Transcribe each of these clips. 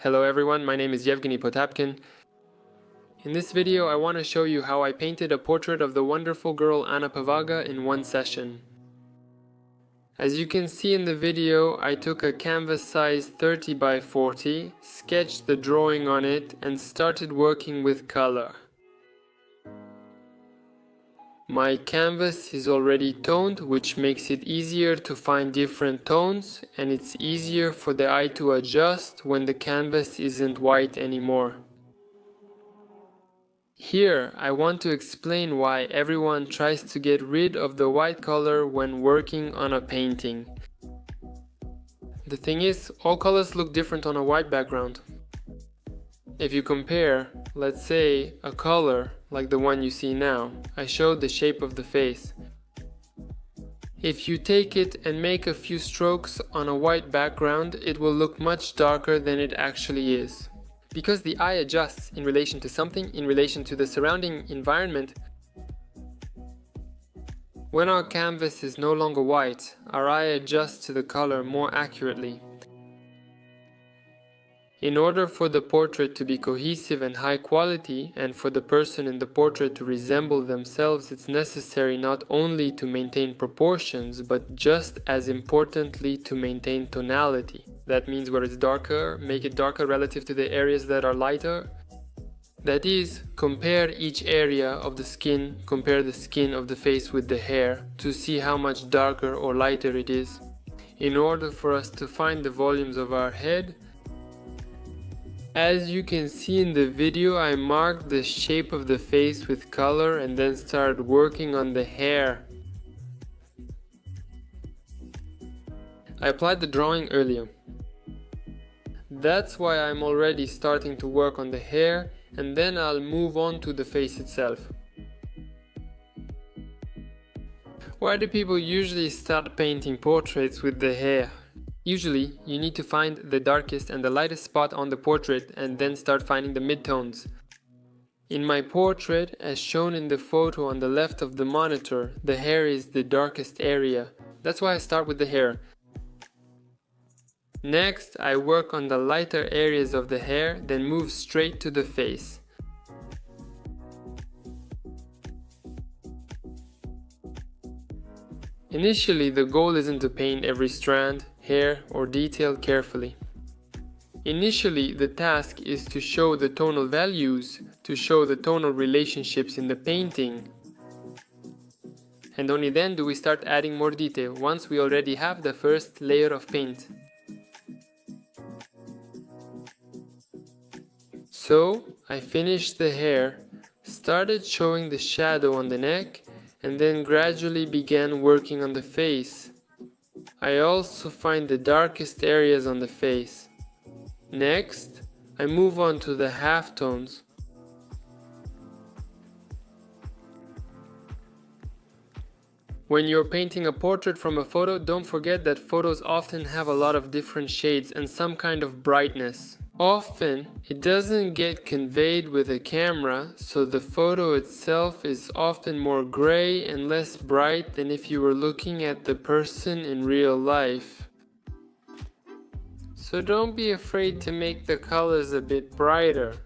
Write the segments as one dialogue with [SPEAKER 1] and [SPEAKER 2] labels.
[SPEAKER 1] Hello everyone, my name is Yevgeny Potapkin. In this video I want to show you how I painted a portrait of the wonderful girl Alla Pavaga in one session. As you can see in the video, I took a canvas size 30 by 40, sketched the drawing on it and started working with color. My canvas is already toned, which makes it easier to find different tones, and it's easier for the eye to adjust when the canvas isn't white anymore. Here, I want to explain why everyone tries to get rid of the white color when working on a painting. The thing is, all colors look different on a white background. If you compare, let's say, a color like the one you see now, I showed the shape of the face. If you take it and make a few strokes on a white background, it will look much darker than it actually is. Because the eye adjusts in relation to something, in relation to the surrounding environment. When our canvas is no longer white, our eye adjusts to the color more accurately. In order for the portrait to be cohesive and high quality, and for the person in the portrait to resemble themselves, it's necessary not only to maintain proportions, but just as importantly to maintain tonality. That means where it's darker, make it darker relative to the areas that are lighter. That is, compare each area of the skin, compare the skin of the face with the hair, to see how much darker or lighter it is. In order for us to find the volumes of our head, as you can see in the video, I marked the shape of the face with color and then started working on the hair. I applied the drawing earlier. That's why I'm already starting to work on the hair, and then I'll move on to the face itself. Why do people usually start painting portraits with the hair? Usually, you need to find the darkest and the lightest spot on the portrait and then start finding the midtones. In my portrait, as shown in the photo on the left of the monitor, the hair is the darkest area. That's why I start with the hair. Next, I work on the lighter areas of the hair, then move straight to the face. Initially, the goal isn't to paint every strand, hair or detail carefully. Initially, the task is to show the tonal values, to show the tonal relationships in the painting. And only then do we start adding more detail, once we already have the first layer of paint. So, I finished the hair, started showing the shadow on the neck, and then gradually began working on the face. I also find the darkest areas on the face. Next, I move on to the halftones. When you're painting a portrait from a photo, don't forget that photos often have a lot of different shades and some kind of brightness. Often, it doesn't get conveyed with a camera, so the photo itself is often more gray and less bright than if you were looking at the person in real life. So don't be afraid to make the colors a bit brighter.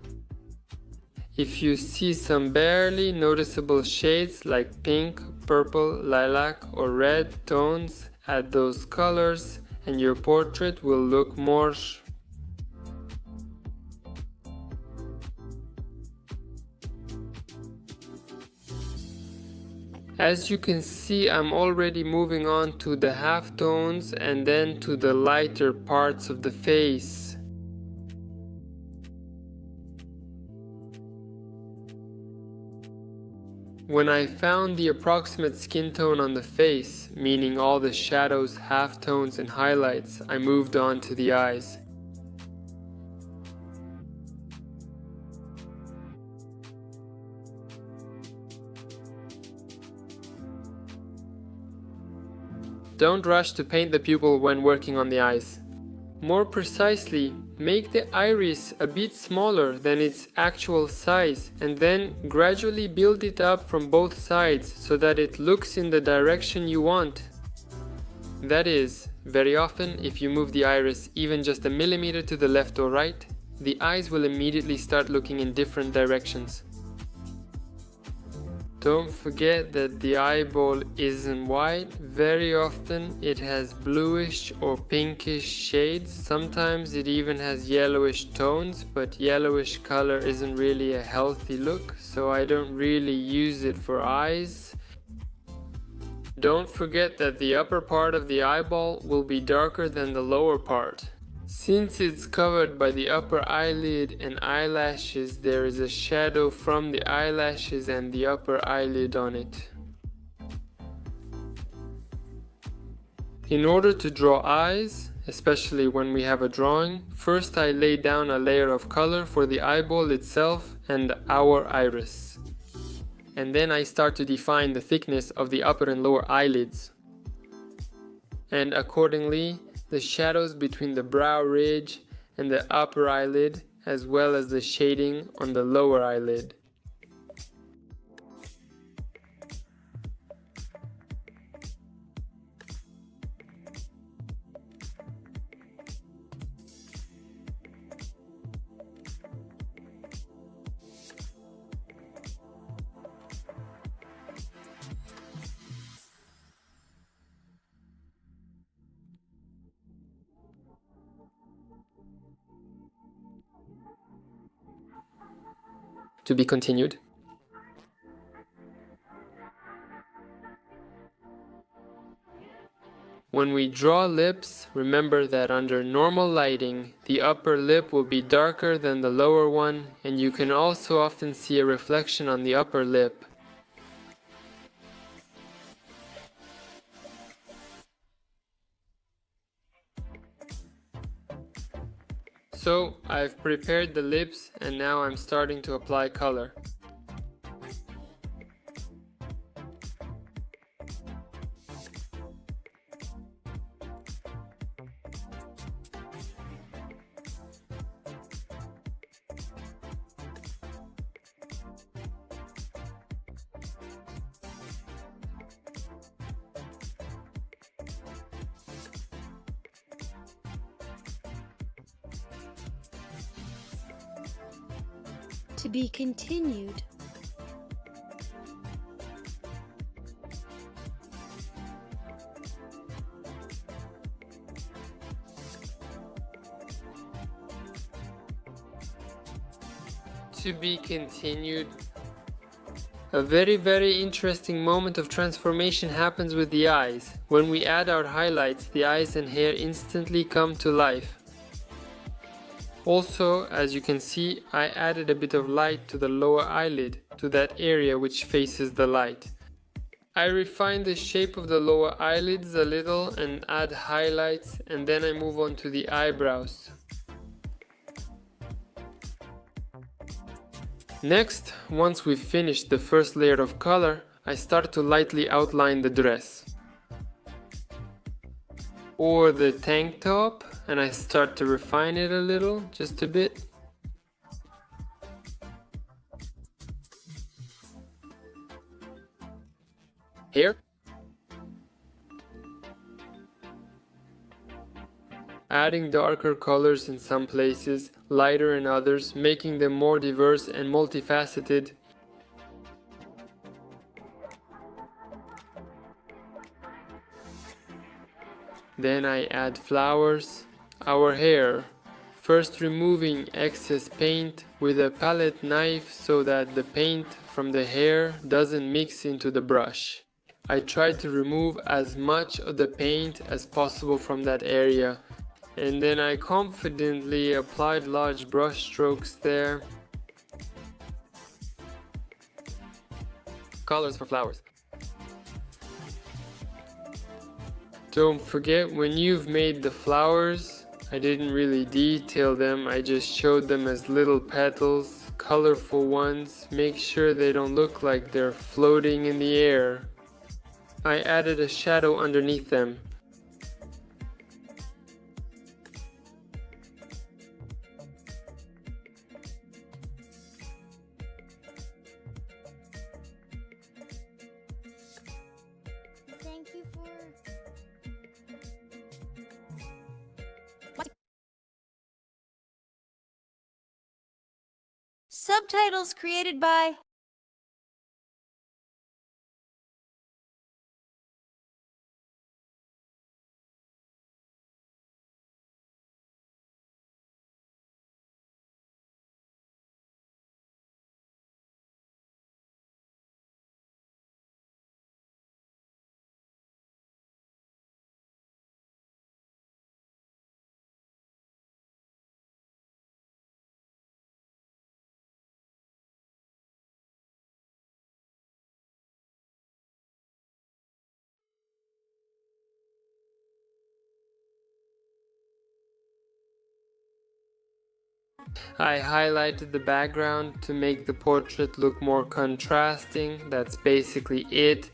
[SPEAKER 1] If you see some barely noticeable shades like pink, purple, lilac or red tones, add those colors and your portrait will look more As you can see, I'm already moving on to the halftones and then to the lighter parts of the face. When I found the approximate skin tone on the face, meaning all the shadows, halftones and highlights, I moved on to the eyes. Don't rush to paint the pupil when working on the eyes. More precisely, make the iris a bit smaller than its actual size and then gradually build it up from both sides so that it looks in the direction you want. That is, very often if you move the iris even just a millimeter to the left or right, the eyes will immediately start looking in different directions. Don't forget that the eyeball isn't white. Very often it has bluish or pinkish shades. Sometimes it even has yellowish tones, but yellowish color isn't really a healthy look, so I don't really use it for eyes. Don't forget that the upper part of the eyeball will be darker than the lower part. Since it's covered by the upper eyelid and eyelashes, there is a shadow from the eyelashes and the upper eyelid on it. In order to draw eyes, especially when we have a drawing, first I lay down a layer of color for the eyeball itself and our iris. And then I start to define the thickness of the upper and lower eyelids. And accordingly, the shadows between the brow ridge and the upper eyelid, as well as the shading on the lower eyelid. To be continued. When we draw lips, remember that under normal lighting, the upper lip will be darker than the lower one, and you can also often see a reflection on the upper lip. So, I've prepared the lips and now I'm starting to apply color.
[SPEAKER 2] To be continued.
[SPEAKER 1] To be continued. A very interesting moment of transformation happens with the eyes. When we add our highlights, the eyes and hair instantly come to life. Also, as you can see, I added a bit of light to the lower eyelid, to that area which faces the light. I refined the shape of the lower eyelids a little and add highlights, and then I move on to the eyebrows. Next, once we've finished the first layer of color, I start to lightly outline the dress or the tank top, and I start to refine it a little, just a bit. Here. Adding darker colors in some places, lighter in others, making them more diverse and multifaceted. Then I add flowers, our hair, first removing excess paint with a palette knife so that the paint from the hair doesn't mix into the brush. I try to remove as much of the paint as possible from that area, and then I confidently applied large brush strokes there. Colors for flowers. Don't forget, when you've made the flowers, I didn't really detail them, I just showed them as little petals, colorful ones. Make sure they don't look like they're floating in the air. I added a shadow underneath them.
[SPEAKER 2] Thank you for Subtitles created by
[SPEAKER 1] I highlighted the background to make the portrait look more contrasting. That's basically it.